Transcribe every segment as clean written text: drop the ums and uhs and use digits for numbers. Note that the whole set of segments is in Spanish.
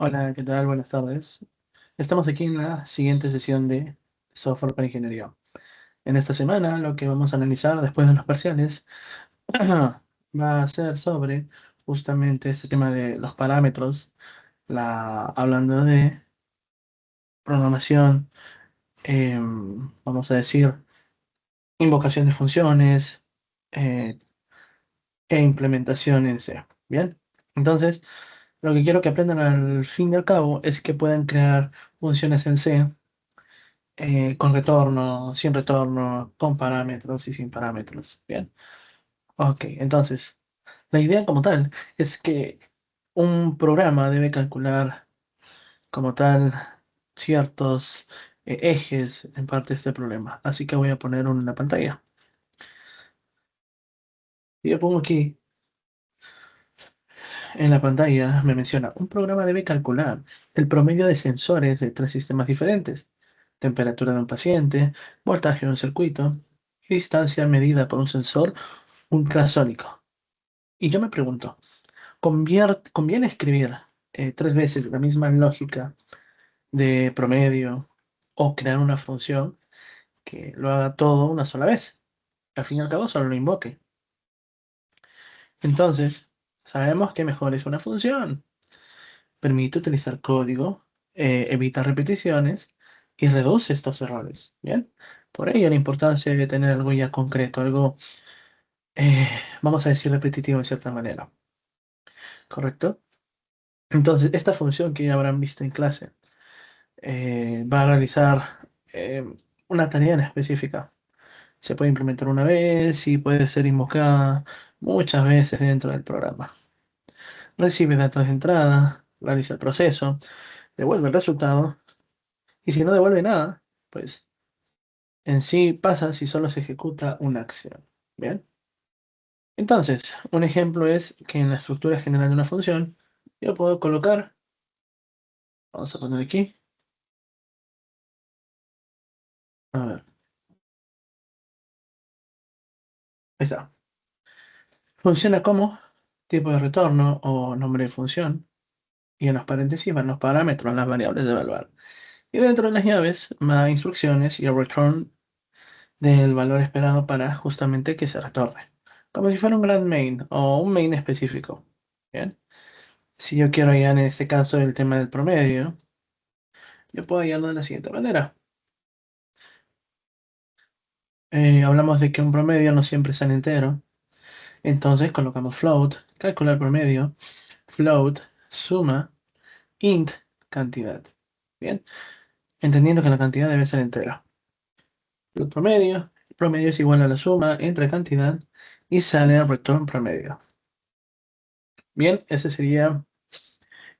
Hola, ¿qué tal? Buenas tardes. Estamos aquí en la siguiente sesión de software para ingeniería. En esta semana lo que vamos a analizar después de los parciales va a ser sobre justamente este tema de los parámetros, hablando de programación, vamos a decir, invocación de funciones eh, e implementación en C. Bien, entonces lo que quiero que aprendan al fin y al cabo es que puedan crear funciones en C con retorno, sin retorno, con parámetros y sin parámetros. Bien. Ok, entonces, la idea como tal es que un programa debe calcular como tal ciertos ejes en parte de este problema. Así que voy a poner uno en la pantalla. Y yo pongo aquí en la pantalla, me menciona, un programa debe calcular el promedio de sensores de tres sistemas diferentes: temperatura de un paciente, voltaje de un circuito y distancia medida por un sensor ultrasónico. Y yo me pregunto, ¿conviene escribir tres veces la misma lógica de promedio o crear una función que lo haga todo una sola vez? Al fin y al cabo solo lo invoque. Entonces, sabemos que mejor es una función. Permite utilizar código, evita repeticiones y reduce estos errores. Bien, por ello la importancia de tener algo ya concreto, algo, eh, vamos a decir, repetitivo de cierta manera. ¿Correcto? Entonces, esta función que ya habrán visto en clase va a realizar una tarea en específica. Se puede implementar una vez y puede ser invocada muchas veces dentro del programa. Recibe datos de entrada, realiza el proceso, devuelve el resultado y si no devuelve nada, pues en sí pasa si solo se ejecuta una acción. Bien. Entonces, un ejemplo es que en la estructura general de una función, yo puedo colocar, vamos a poner aquí, a ver, ahí está. Funciona como tipo de retorno o nombre de función, y en los paréntesis van los parámetros, las variables de evaluar. Y dentro de las llaves va instrucciones y el return del valor esperado para justamente que se retorne. Como si fuera un grand main o un main específico. Bien. Si yo quiero hallar en este caso el tema del promedio, yo puedo hallarlo de la siguiente manera. Hablamos de que un promedio no siempre es entero. Entonces colocamos float, calcular promedio, float, suma, int, cantidad. Bien, entendiendo que la cantidad debe ser entera. El promedio es igual a la suma entre cantidad y sale el retorno promedio. Bien, ese sería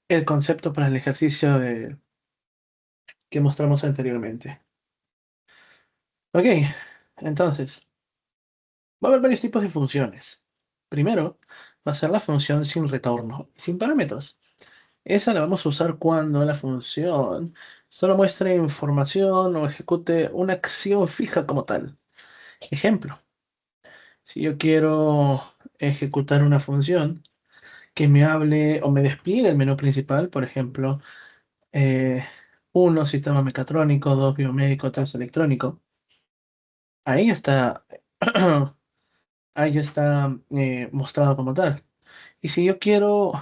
el concepto para el ejercicio que mostramos anteriormente. Ok, entonces, va a haber varios tipos de funciones. Primero, va a ser la función sin retorno, sin parámetros. Esa la vamos a usar cuando la función solo muestre información o ejecute una acción fija como tal. Ejemplo, si yo quiero ejecutar una función que me hable o me despliegue el menú principal, por ejemplo, eh, 1, sistema mecatrónico, 2, biomédico, 3, electrónico, ahí está, ahí está mostrado como tal. Y si yo quiero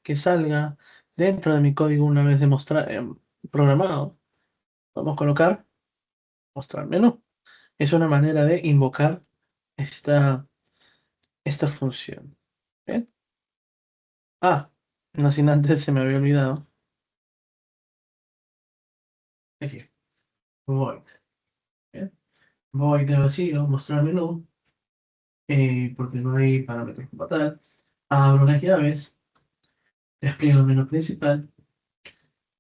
que salga dentro de mi código una vez programado, vamos a colocar mostrar menú. Es una manera de invocar esta, esta función. ¿Bien? Ah, no sin antes se me había olvidado. Aquí, void. ¿Bien? Void de vacío, mostrar menú, porque no hay parámetros como tal. Abro las llaves, despliego el menú principal.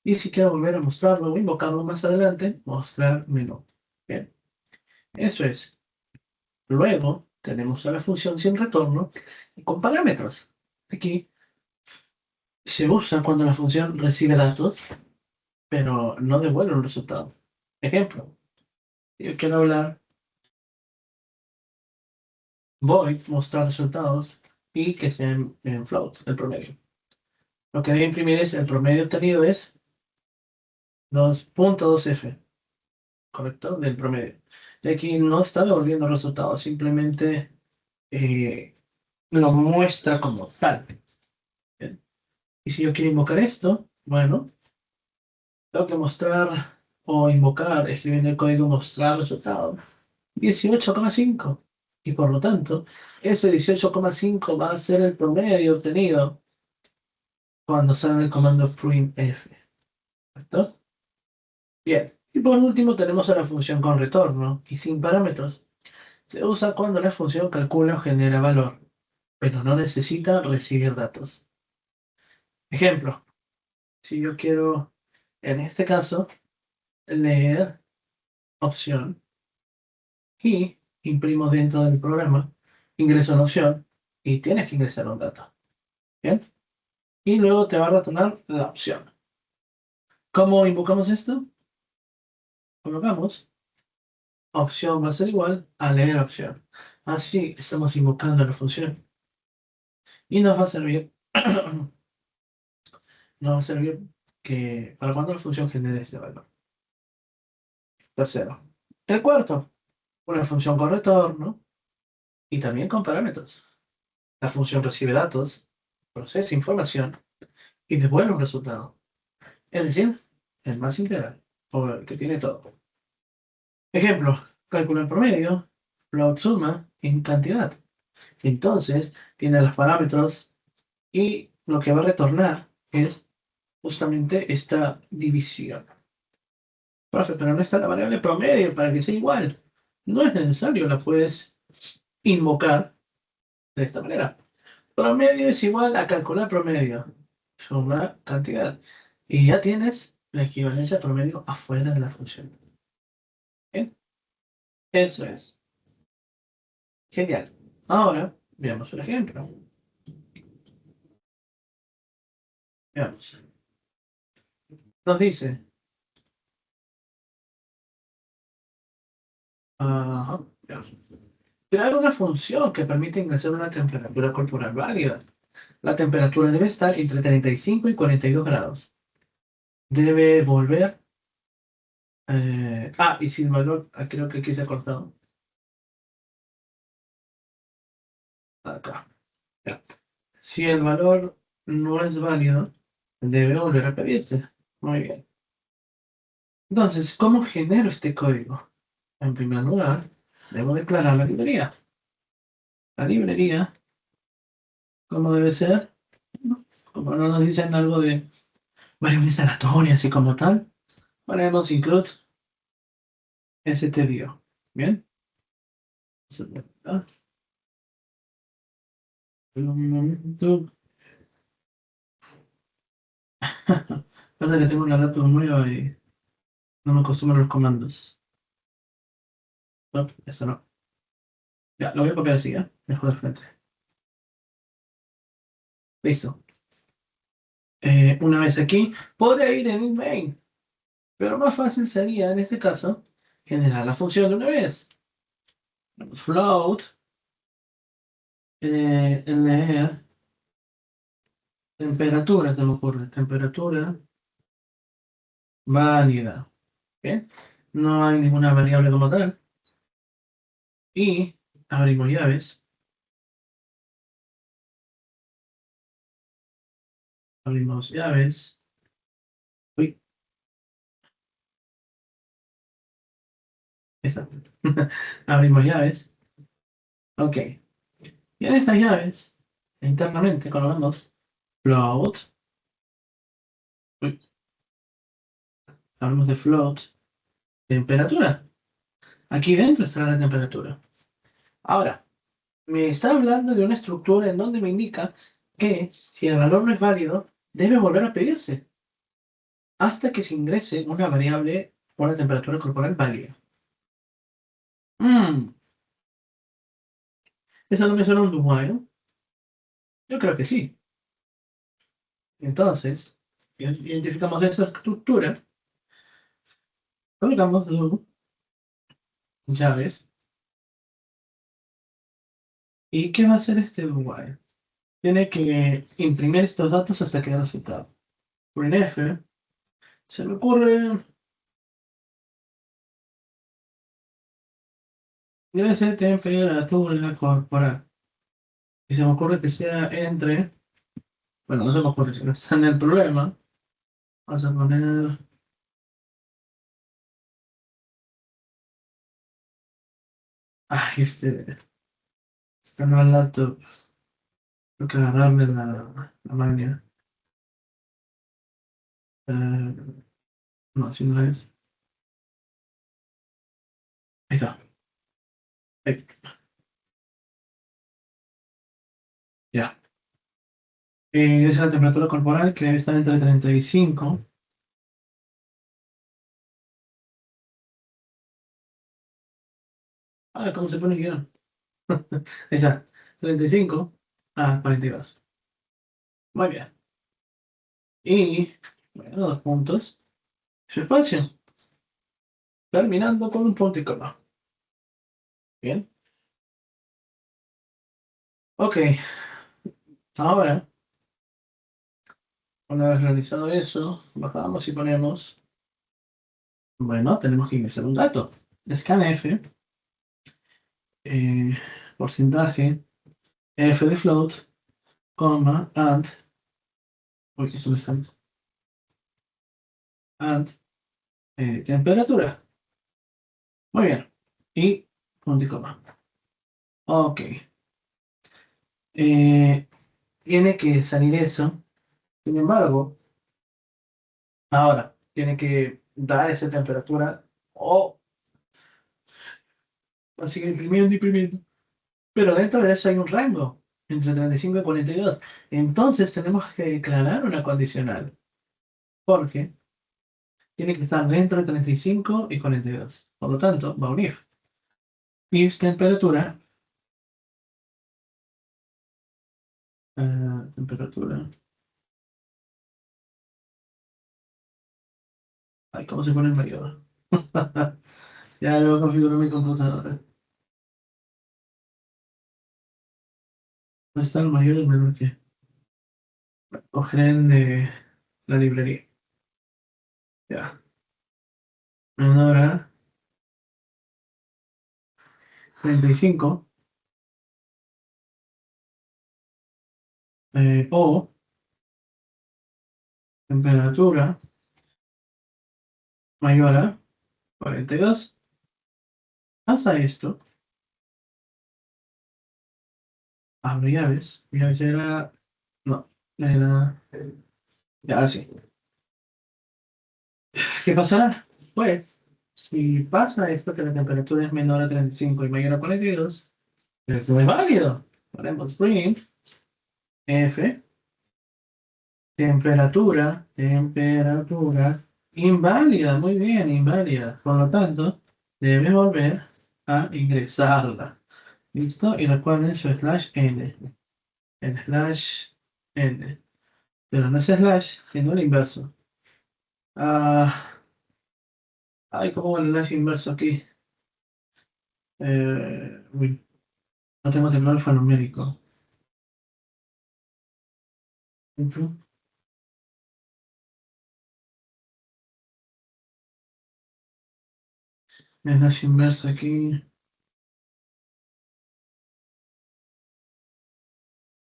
Y si quiero volver a mostrarlo o invocarlo más adelante, mostrar menú. Bien, eso es. Luego tenemos a la función sin retorno y con parámetros. Aquí se usa cuando la función recibe datos, pero no devuelve un resultado. Ejemplo, yo quiero hablar void, mostrar resultados y que sea en float, el promedio. Lo que debe imprimir es el promedio obtenido es 2.2f, ¿correcto? Del promedio. Y aquí no está devolviendo resultados, simplemente lo muestra como tal. ¿Bien? Y si yo quiero invocar esto, bueno, tengo que mostrar o invocar, escribiendo el código mostrar resultado 18,5. Y por lo tanto, ese 18,5 va a ser el promedio obtenido cuando salga el comando printf. ¿Correcto? Bien. Y por último tenemos a la función con retorno y sin parámetros. Se usa cuando la función calcula o genera valor, pero no necesita recibir datos. Ejemplo, si yo quiero, en este caso, leer opción y imprimo dentro del programa, ingreso una opción y tienes que ingresar un dato. ¿Bien? Y luego te va a retornar la opción. ¿Cómo invocamos esto? Colocamos opción va a ser igual a leer opción. Así estamos invocando la función. Y nos va a servir, nos va a servir que para cuando la función genere este valor. Tercero. El cuarto, una función con retorno y también con parámetros. La función recibe datos, procesa información y devuelve un resultado. Es decir, el más integral, o el que tiene todo. Ejemplo, calcula el promedio, float suma en cantidad. Entonces, tiene los parámetros y lo que va a retornar es justamente esta división. Profe, pero no está la variable promedio para que sea igual. No es necesario, la puedes invocar de esta manera. Promedio es igual a calcular promedio, suma cantidad. Y ya tienes la equivalencia promedio afuera de la función. ¿Bien? Eso es. Genial. Ahora, veamos un ejemplo. Veamos. Nos dice, ajá, veamos. Crear una función que permite ingresar una temperatura corporal válida. La temperatura debe estar entre 35 y 42 grados. Debe volver. Y sin valor, creo que aquí se ha cortado. Acá. Ya. Si el valor no es válido, debe volver a pedirse. Muy bien. Entonces, ¿cómo genero este código? En primer lugar, debo declarar la librería. La librería, ¿cómo debe ser? Como no nos dicen algo de variables aleatorias y como tal, ponemos include stdio. ¿Bien? Un momento. Pasa que tengo una laptop nueva y no me acostumbro a los comandos. No, eso no. Ya, lo voy a copiar así, ¿ya? Mejor de frente. Listo. Una vez aquí, podría ir en el main, pero más fácil sería, en este caso, generar la función de una vez. Float, leer, temperatura, se me ocurre. Temperatura válida. ¿Bien? No hay ninguna variable como tal. Y abrimos llaves. Abrimos llaves. Uy, exacto. Abrimos llaves. Ok. Y en estas llaves, internamente colocamos float. Uy, hablamos de float. Temperatura. Aquí dentro está la temperatura. Ahora, me está hablando de una estructura en donde me indica que si el valor no es válido, debe volver a pedirse hasta que se ingrese una variable o una temperatura corporal válida. Mm, ¿Eso no me suena un do while? Yo creo que sí. Entonces, identificamos esa estructura, colocamos do llaves. ¿Y qué va a hacer este do while? tiene que imprimir estos datos hasta que dé resultado. Printf, se me ocurre, debe ser temperatura corporal. Y se me ocurre que sea entre, bueno, no se me ocurre, si no está en el problema, vamos a poner, está en el laptop, tengo que agarrarle la maña. Eh, no, si no es, ahí está. Ahí, ya. Es la temperatura corporal que debe estar entre 35. ¿Cómo se pone guión? Ahí está. 35 a 42. Muy bien. Y, bueno, 2 puntos. Su espacio. Terminando con un punto y coma. Bien. Ok. Ahora, una vez realizado eso, bajamos y ponemos. Bueno, tenemos que ingresar un dato. Scanf, eh, porcentaje, f de float, coma, uy, eso me está, and, temperatura. Muy bien. Y punto y coma. Ok. Eh, tiene que salir eso. Sin embargo, ahora tiene que dar esa temperatura o va a seguir imprimiendo, imprimiendo. Pero dentro de eso hay un rango entre 35 y 42. Entonces tenemos que declarar una condicional. Porque tiene que estar dentro de 35 y 42. Por lo tanto, va a unir. If temperatura. Temperatura. Ay, ¿cómo se pone el mayor? Ya lo configuro mi computadora. No está el mayor y el menor que. Cogeré de la librería. Ya. Menor a 35. O temperatura mayor a 42. Pasa esto. Abre llaves. Llaves era. No. Era. Ya, ahora sí. ¿Qué pasará? Pues, si pasa esto que la temperatura es menor a 35 y mayor a 42, es muy válido. Ponemos print F, temperatura, inválida, muy bien, inválida. Por lo tanto, debe volver a ingresarla. ¿Listo? Y recuerden su slash n. El slash n. Pero no es slash, sino el inverso. Ah, ay, ¿cómo va el slash inverso aquí? Uy, no tengo teclado alfanumérico. Ujú. Slash inverso aquí.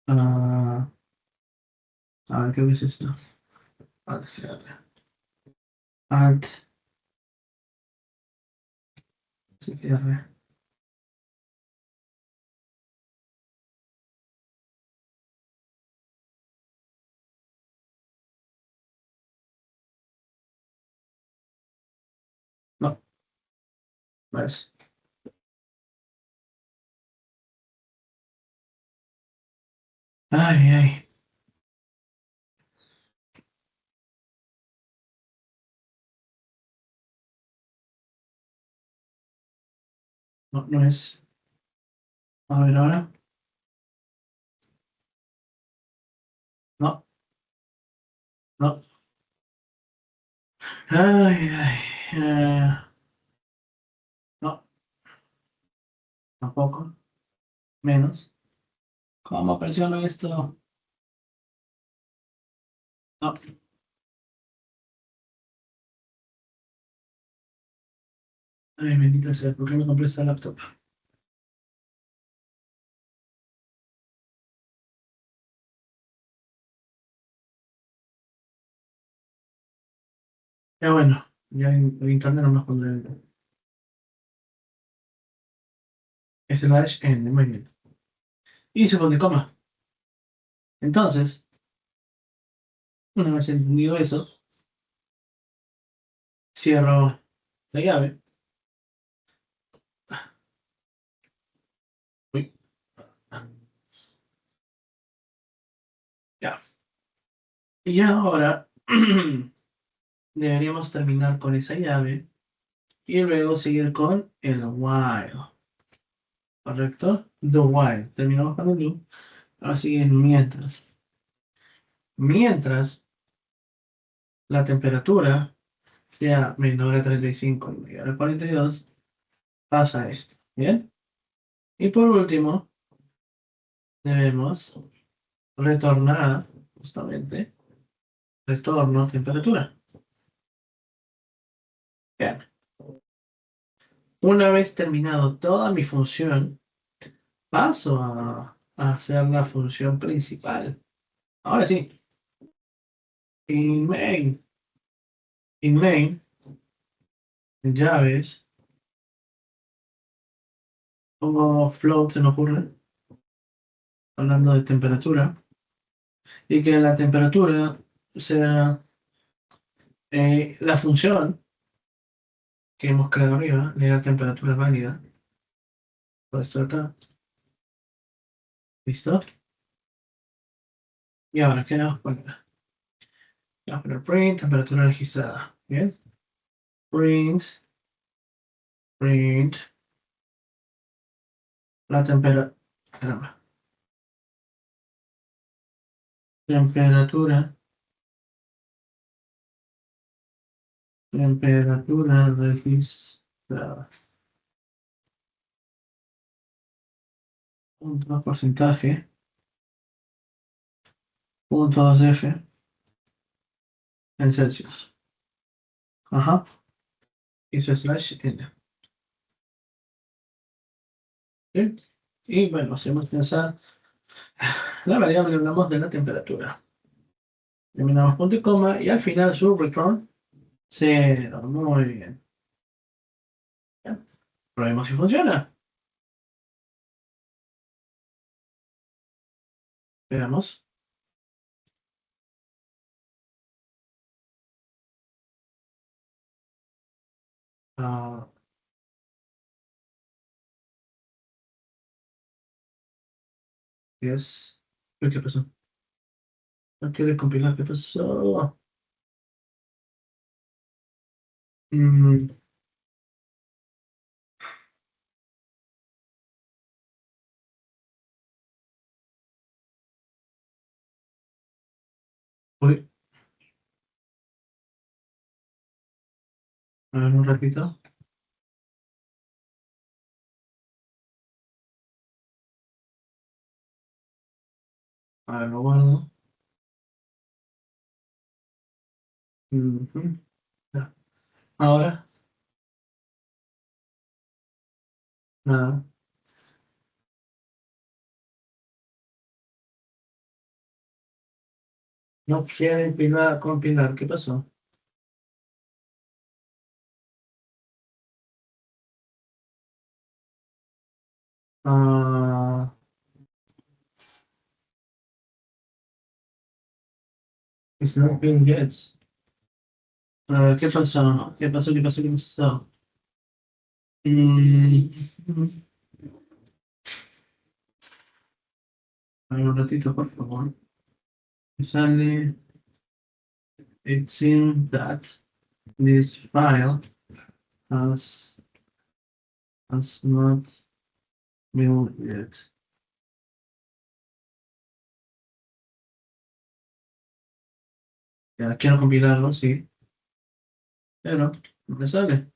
Ah, a ver, ¿qué es esto? Alt, Alt, CTR. No, no es. Ay, ay. No, no es. A ver ahora. No, no. Ay, ay. No, tampoco. Menos. ¿Cómo presiona esto? Ah, ay, bendita sea, ¿por qué me compré esta laptop? Ya bueno, ya en internet no me pondré slash n, muy bien. Y se pone coma. Entonces, una vez entendido eso, cierro la llave. Uy, ya. Y ahora deberíamos terminar con esa llave y luego seguir con el while. ¿Correcto? The while. Terminamos con el do. Ahora sigue mientras. Mientras la temperatura sea menor a 35 y mayor a 42, pasa esto. ¿Bien? Y por último, debemos retornar, justamente, retorno temperatura. Bien. Una vez terminado toda mi función, paso a hacer la función principal. Ahora sí, in main, in main, en llaves, pongo float, se me ocurre, hablando de temperatura, y que la temperatura sea la función que hemos creado arriba, le da temperatura válida, por esto de acá, ¿listo? Y ahora, ¿qué vamos a poner? Vamos a poner print, temperatura registrada, ¿bien? Print, print, la temperatura, temperatura, temperatura registrada. Punto porcentaje, punto 2F en Celsius. Ajá. Y su slash N. ¿Sí? Y bueno, hacemos pensar la variable, hablamos de la temperatura. Terminamos punto y coma y al final su return 0. Muy bien. ¿Ya? Probemos si funciona. Veamos. Ah, es. Uy, ¿qué pasó? No quiere compilar. ¿Qué pasó? Mm, uy, a ver, un ratito. A ver, lo guardo. Ujú, ya. Ahora, nada. No quiere compilar. ¿Qué pasó? Ah, it's not being gets. A ver, ¿qué pasó? ¿Qué pasó? ¿Qué pasó? ¿Qué pasó? Mm, a ver, un ratito, por favor. Me sale. It seems that this file has, has not been yet. Ya quiero compilarlo, sí, pero no me sale.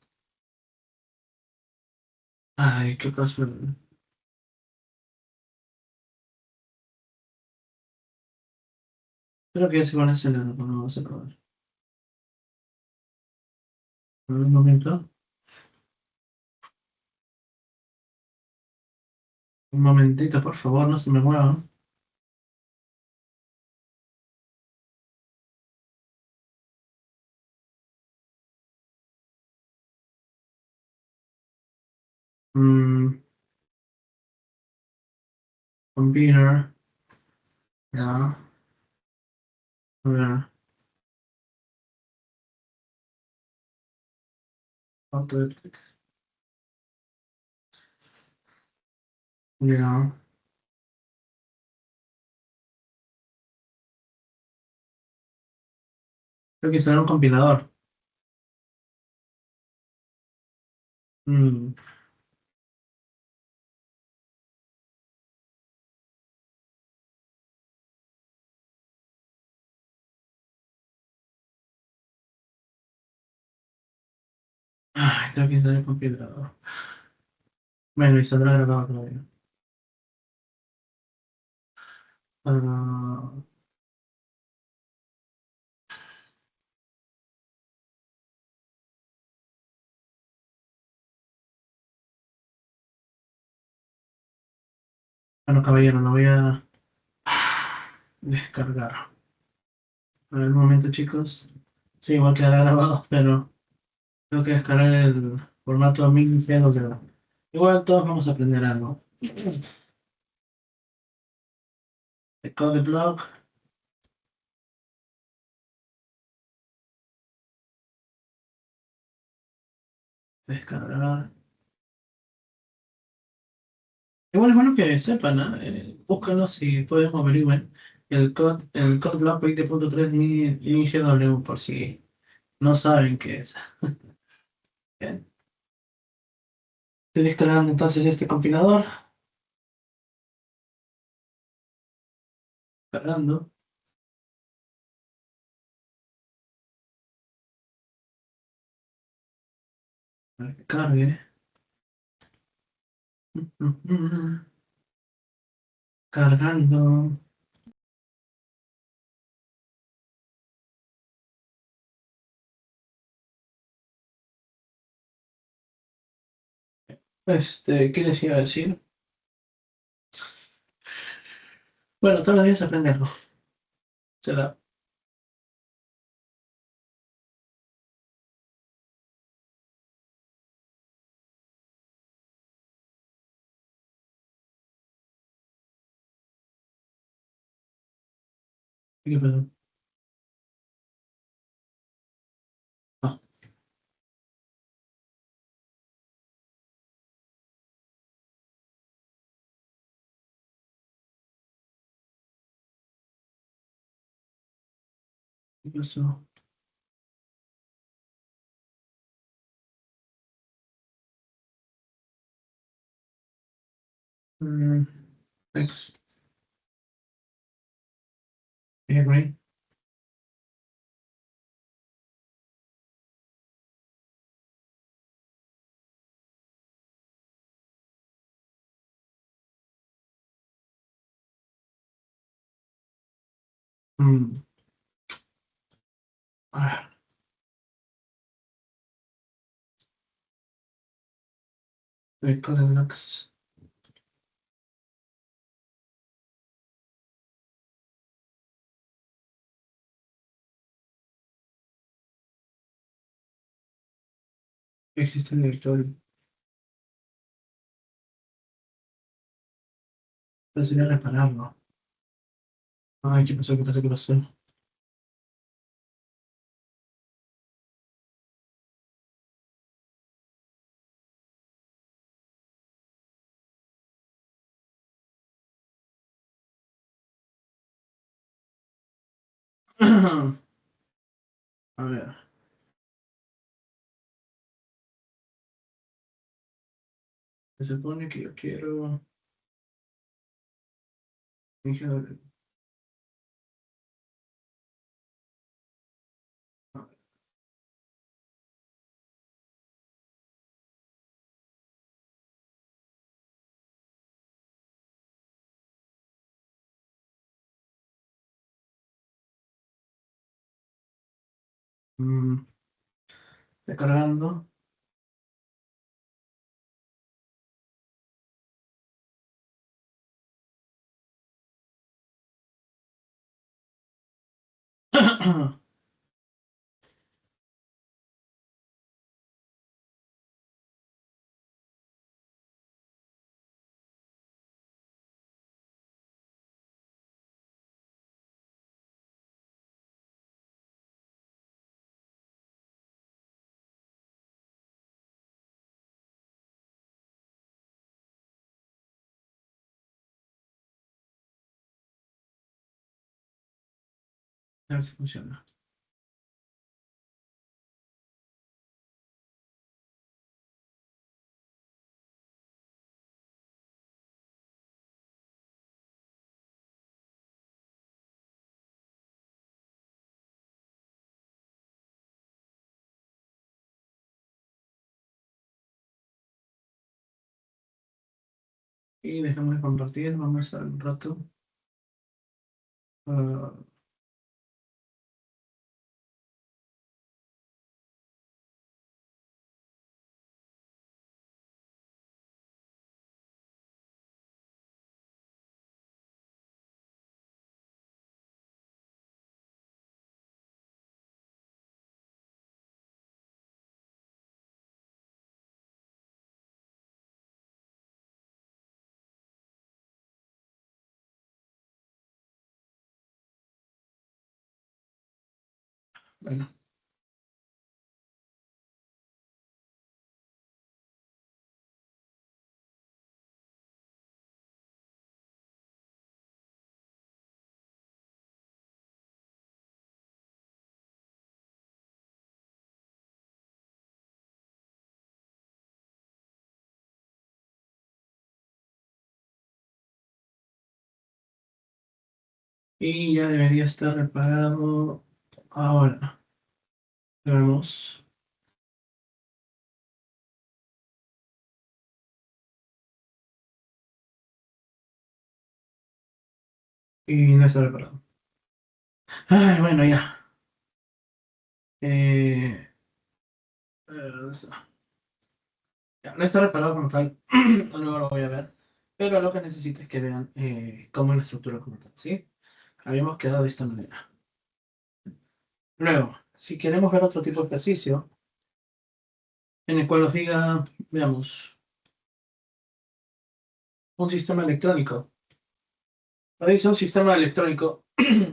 Ay, qué pasó. Creo que ese con ese lo vamos a probar. Un momento. Un momentito, por favor, no se me muevan. Mm, combiner. Ya. A ver. Auto Ya. Creo que será un compilador. Mm. Ay, creo que será un compilador. Bueno, y saldrá grabado todavía. Ah, bueno, caballero, lo voy a descargar. A ver, un momento, chicos. Sí, igual quedará grabado, pero tengo que descargar el formato MIG donde igual todos vamos a aprender algo. The code block, descargar. Igual es bueno que sepan, ¿no? Búsquenlo si pueden averiguar. El code block 20.3 mini GW por si no saben qué es. Bien. Estoy descargando entonces este compilador. Cargando. Para que cargue. Cargando. ¿Qué les iba a decir? Bueno, todos los días aprende algo. Será. ¿Qué pasó? Ah, ¿qué pasó? Mm, Next. Agree. Mm, a ver, code next. Existe el directorio. Debería repararlo. Ay, ¿qué pasó? ¿Qué pasó? ¿Qué pasó? A ver, se supone que yo quiero. Dije, Está cargando. A ver si funciona. Y dejamos de compartir. Vamos al rato. Ah, bueno. Y ya debería estar reparado. Ahora. Vemos. Y no está reparado. Ay, bueno, ya. Eh, ¿Dónde está? Ya, no está reparado como tal. Luego lo voy a ver. Pero lo que necesito es que vean cómo es la estructura como tal, ¿sí? Habíamos quedado de esta manera. Luego, si queremos ver otro tipo de ejercicio, en el cual nos diga, veamos, un sistema electrónico. Dice un sistema electrónico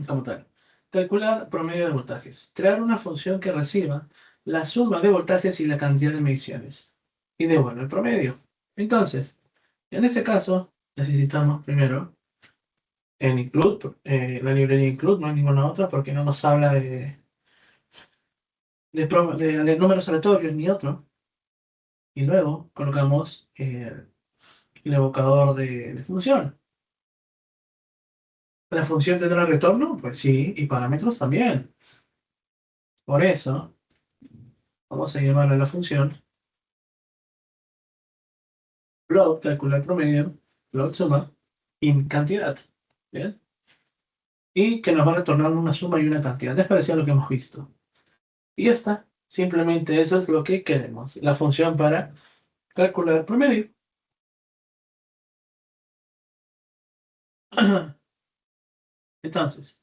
como tal. Calcular promedio de voltajes. Crear una función que reciba la suma de voltajes y la cantidad de mediciones. Y devuelve el promedio. Entonces, en este caso, necesitamos primero en include, la librería include, no hay ninguna otra porque no nos habla de números aleatorios ni otro. Y luego colocamos el evocador de función. ¿La función tendrá retorno? Pues sí, y parámetros también. Por eso, vamos a llamar a la función float, calcular promedio, float suma, in cantidad. ¿Bien? Y que nos va a retornar una suma y una cantidad. Es parecido a lo que hemos visto. Y ya está. Simplemente eso es lo que queremos. La función para calcular promedio. Entonces,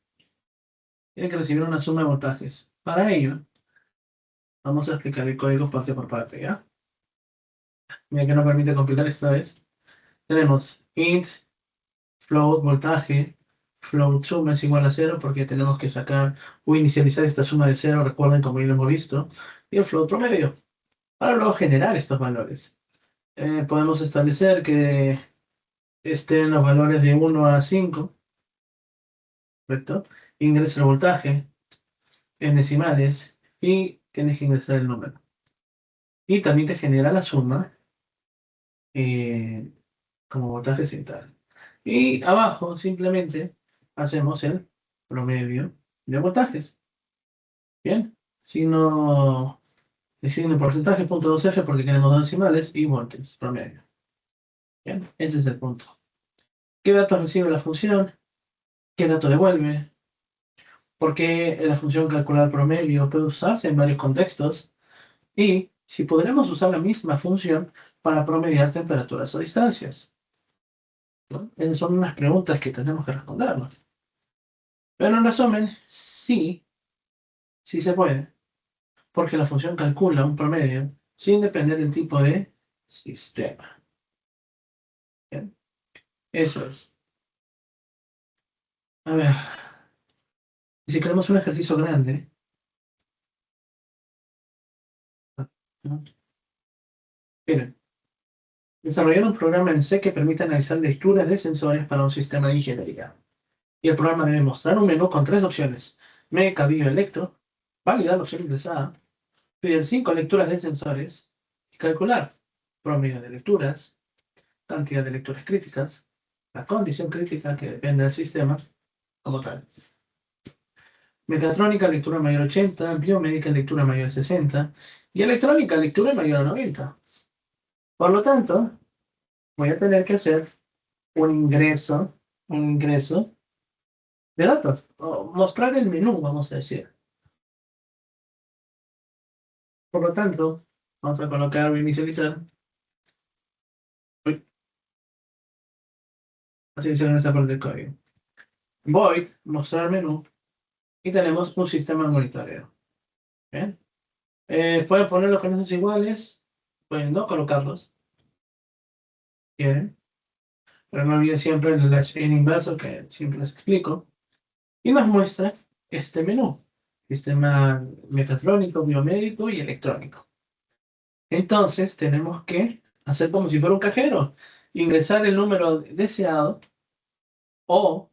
tiene que recibir una suma de voltajes. Para ello, vamos a explicar el código parte por parte, ¿ya? Mira que no permite compilar esta vez. Tenemos int float voltaje, float suma es igual a cero porque tenemos que sacar o inicializar esta suma de cero, recuerden como ya lo hemos visto, y el float promedio, para luego generar estos valores. Podemos establecer que estén los valores de 1 a 5, ¿correcto? Ingresa el voltaje en decimales y tienes que ingresar el número. Y también te genera la suma eh, como voltaje central. Y abajo simplemente hacemos el promedio de voltajes. Bien, signo, el signo porcentaje, punto 2F porque queremos dos decimales y voltios, promedio. Bien, ese es el punto. ¿Qué datos recibe la función? ¿Qué dato devuelve? Porque la función calcular promedio puede usarse en varios contextos y si podremos usar la misma función para promediar temperaturas o distancias, ¿no? Esas son unas preguntas que tenemos que respondernos. Pero en resumen, sí, sí se puede, porque la función calcula un promedio sin depender del tipo de sistema. ¿Bien? Eso es. A ver, si queremos un ejercicio grande, ¿no? Miren, desarrollar un programa en C que permita analizar lecturas de sensores para un sistema de ingeniería. Y el programa debe mostrar un menú con tres opciones: meca, bio, electro, validar la opción ingresada, pedir 5 lecturas de sensores y calcular promedio de lecturas, cantidad de lecturas críticas, la condición crítica que depende del sistema como tal. Mecatrónica, lectura mayor 80, biomédica, lectura mayor 60 y electrónica, lectura mayor 90. Por lo tanto, voy a tener que hacer un ingreso de datos, o mostrar el menú, vamos a decir. Por lo tanto, vamos a colocar o inicializar. Uy, así se llama esta parte del código. Void, mostrar menú, y tenemos un sistema de monitoreo. ¿Bien? Pueden poner los conejos iguales, pueden no colocarlos, quieren, pero no olviden siempre el en inverso que siempre les explico. Y nos muestra este menú: sistema mecatrónico, biomédico y electrónico. Entonces tenemos que hacer como si fuera un cajero, ingresar el número deseado o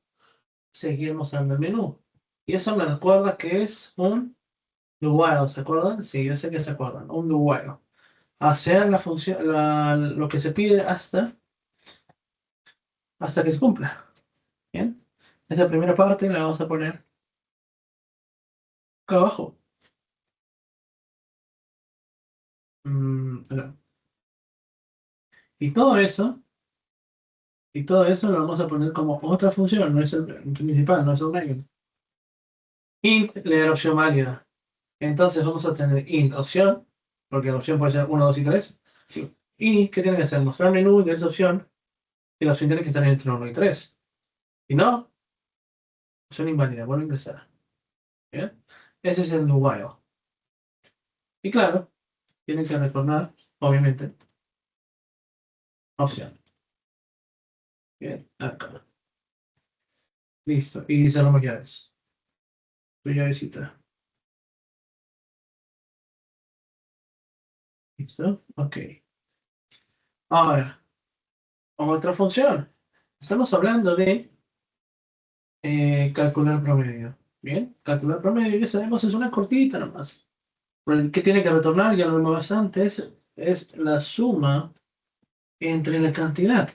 seguir mostrando el menú. Y eso me recuerda que es un do while, ¿se acuerdan? Sí, yo sé que se acuerdan, un do while. Hacer la función, lo que se pide hasta que se cumpla. Bien, esta primera parte la vamos a poner acá abajo. Perdón. Y todo eso, y todo eso lo vamos a poner como otra función, no es el principal, no es el main. Int, leer opción válida. Entonces vamos a tener int opción, porque la opción puede ser 1, 2 y 3. Y ¿qué tiene que hacer? Mostrar menú de esa opción, y la opción tiene que estar entre 1 y 3. Si no, opción inválida, vuelve a ingresar. ¿Bien? Ese es el do while. Y claro, tienen que retornar, obviamente, opción. Bien, acá. Listo. Y cerramos llaves. Tu llavecita. ¿Listo? Ok. Ahora, otra función. Estamos hablando de calcular promedio. Bien, calcular promedio, ya sabemos, es una cortita nomás. ¿Qué tiene que retornar? Ya lo vimos antes. Es la suma entre la cantidad.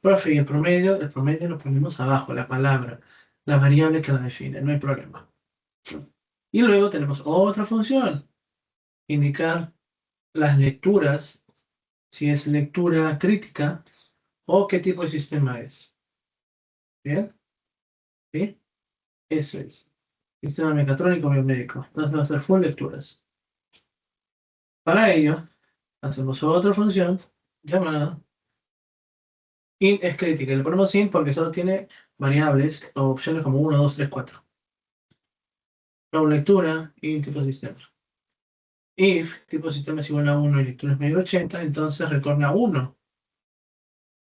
Profe, y el promedio lo ponemos abajo, la palabra, la variable que la define, no hay problema. Y luego tenemos otra función: indicar las lecturas, si es lectura crítica o qué tipo de sistema es. ¿Bien? ¿Sí? Eso es. Sistema mecatrónico biomédico. Entonces va a ser full lecturas. Para ello, hacemos otra función llamada int es crítica. Le ponemos int porque solo tiene variables o opciones como 1, 2, 3, 4. No lectura, int tipo sistema. If tipo sistema es igual a 1 y lectura es mayor a 80, entonces retorna 1.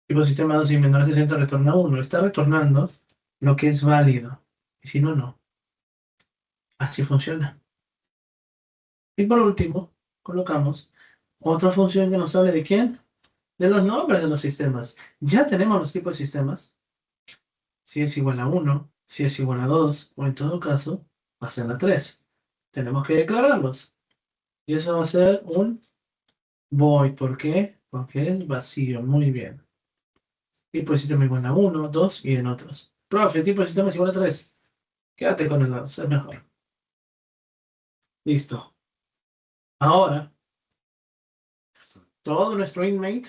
Tipo sistema 2 y menor a 60 retorna 1. Está retornando lo que es válido. Y si no, no. Así funciona. Y por último, colocamos otra función que nos hable de quién. De los nombres de los sistemas. Ya tenemos los tipos de sistemas. Si es igual a 1, si es igual a 2, o en todo caso, va a ser la 3. Tenemos que declararlos. Y eso va a ser un void. ¿Por qué? Porque es vacío. Muy bien. Tipo de sistema igual a 1, 2 y en otros. Profe, tipo de sistema es igual a 3. Quédate con el 2, es mejor. Listo. Ahora, todo nuestro inmate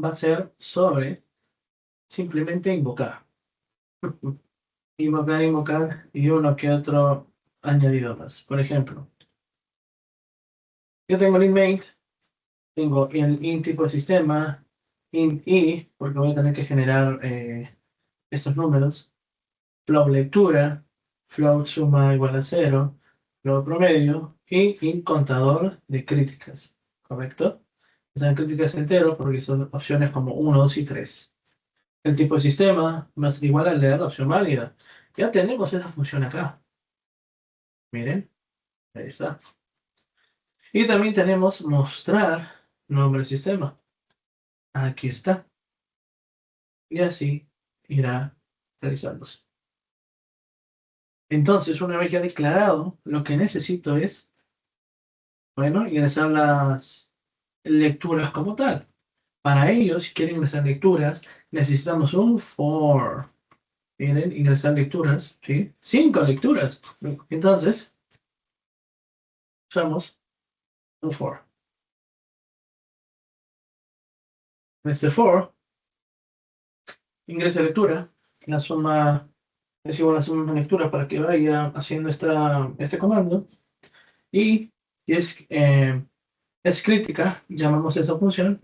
va a ser sobre simplemente invocar. invocar y uno que otro añadido más. Por ejemplo, yo tengo el inmate, tengo el int tipo de sistema, int i, porque voy a tener que generar estos números, float lectura, float suma igual a 0, float promedio y int contador de críticas, ¿correcto? Están críticas enteros porque son opciones como 1, 2 y 3. El tipo de sistema va a ser igual al de la opción válida. Ya tenemos esa función acá. Miren, ahí está. Y también tenemos mostrar nombre sistema. Aquí está. Y así irá realizándose. Entonces, una vez ya declarado, lo que necesito es, bueno, ingresar las lecturas como tal. Para ello, si quieren ingresar lecturas, necesitamos un for. Miren, ingresar lecturas, ¿sí? 5 lecturas. Entonces, usamos un for. En este for, ingresa lectura, la suma es igual a la suma de lectura para que vaya haciendo este comando. Y si es crítica, llamamos esa función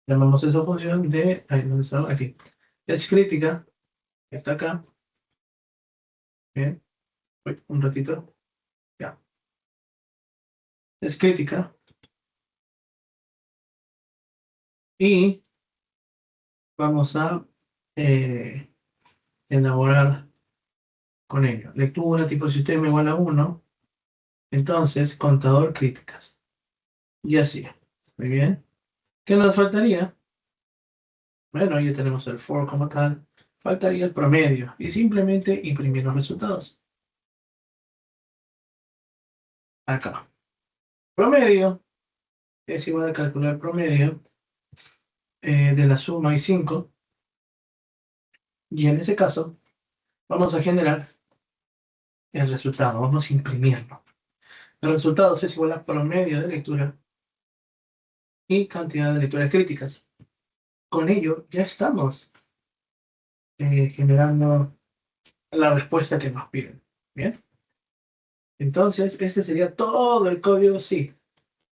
de, ahí donde está, aquí. Es crítica, está acá, bien, uy, un ratito, ya. Es crítica y vamos a eh, elaborar con ello. Lectura tipo sistema igual a 1, entonces contador críticas. Y así, muy bien. ¿Qué nos faltaría? Bueno, ya tenemos el for como tal. Faltaría el promedio y simplemente imprimir los resultados. Acá. Promedio es igual a calcular promedio de la suma y 5. Y en ese caso, vamos a generar el resultado. Vamos a imprimirlo. El resultado es igual a promedio de lectura y cantidad de lecturas críticas. Con ello ya estamos generando la respuesta que nos piden. Bien. Entonces, este sería todo el código, sí,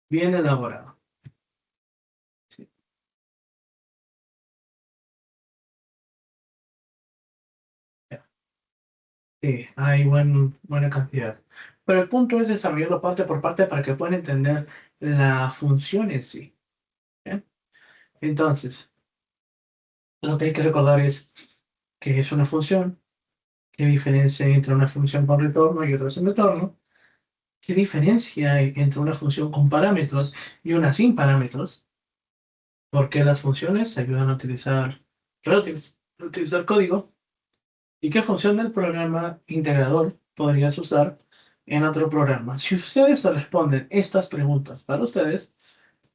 bien elaborado. Sí, ya. Sí, hay buena cantidad. Pero el punto es desarrollarlo parte por parte para que puedan entender la función en sí. ¿Bien? Entonces, lo que hay que recordar es que es una función, qué diferencia hay entre una función con retorno y otra sin retorno, qué diferencia hay entre una función con parámetros y una sin parámetros, porque las funciones ayudan a reutilizar código. ¿Y qué función del programa integrador podrías usar en otro programa? Si ustedes responden estas preguntas para ustedes,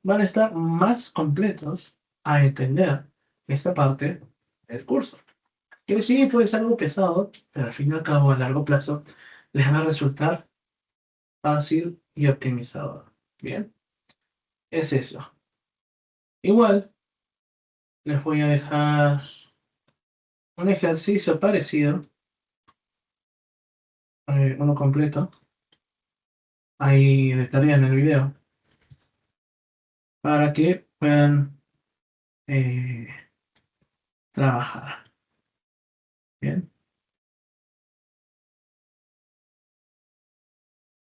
van a estar más completos a entender esta parte del curso. Que sí puede ser algo pesado, pero al fin y al cabo, a largo plazo, les va a resultar fácil y optimizador. Bien, es eso. Igual, les voy a dejar un ejercicio parecido, uno completo, ahí de tarea en el video, para que puedan eh, trabajar. Bien,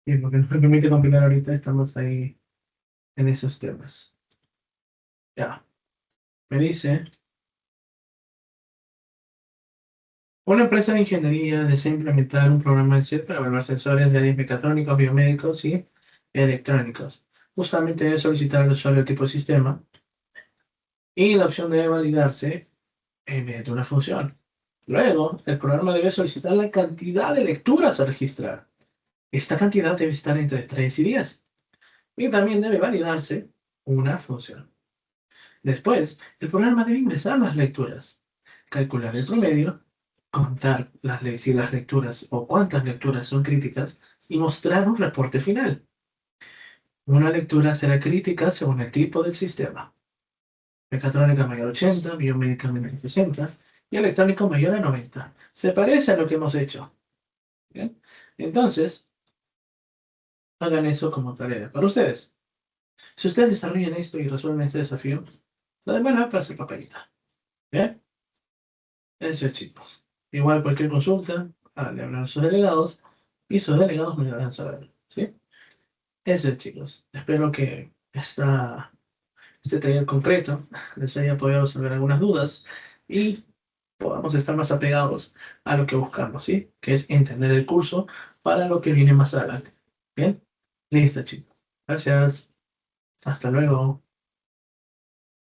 bien, porque no me permite compilar ahorita, estamos ahí en esos temas. Ya, me dice, una empresa de ingeniería desea implementar un programa en C para evaluar sensores de áreas mecatrónicos, biomédicos y electrónicos. Justamente debe solicitar al usuario el tipo de sistema y la opción debe validarse mediante una función. Luego, el programa debe solicitar la cantidad de lecturas a registrar. Esta cantidad debe estar entre 3 y 10. Y también debe validarse una función. Después, el programa debe ingresar las lecturas, calcular el promedio, contar si las lecturas o cuántas lecturas son críticas y mostrar un reporte final. Una lectura será crítica según el tipo del sistema. Mecatrónica mayor 80, biomédica menor 60 y electrónico mayor a 90. Se parece a lo que hemos hecho. ¿Bien? Entonces, hagan eso como tarea para ustedes. Si ustedes desarrollan esto y resuelven este desafío, lo demás va a pasar papelita. ¿Bien? Eso es, chicos. Igual cualquier consulta, le hablan a sus delegados y sus delegados me lo harán saber. ¿Sí? Eso es, chicos. Espero que este taller concreto les haya podido resolver algunas dudas y podamos estar más apegados a lo que buscamos, ¿sí? Que es entender el curso para lo que viene más adelante. ¿Bien? Listo, chicos. Gracias. Hasta luego.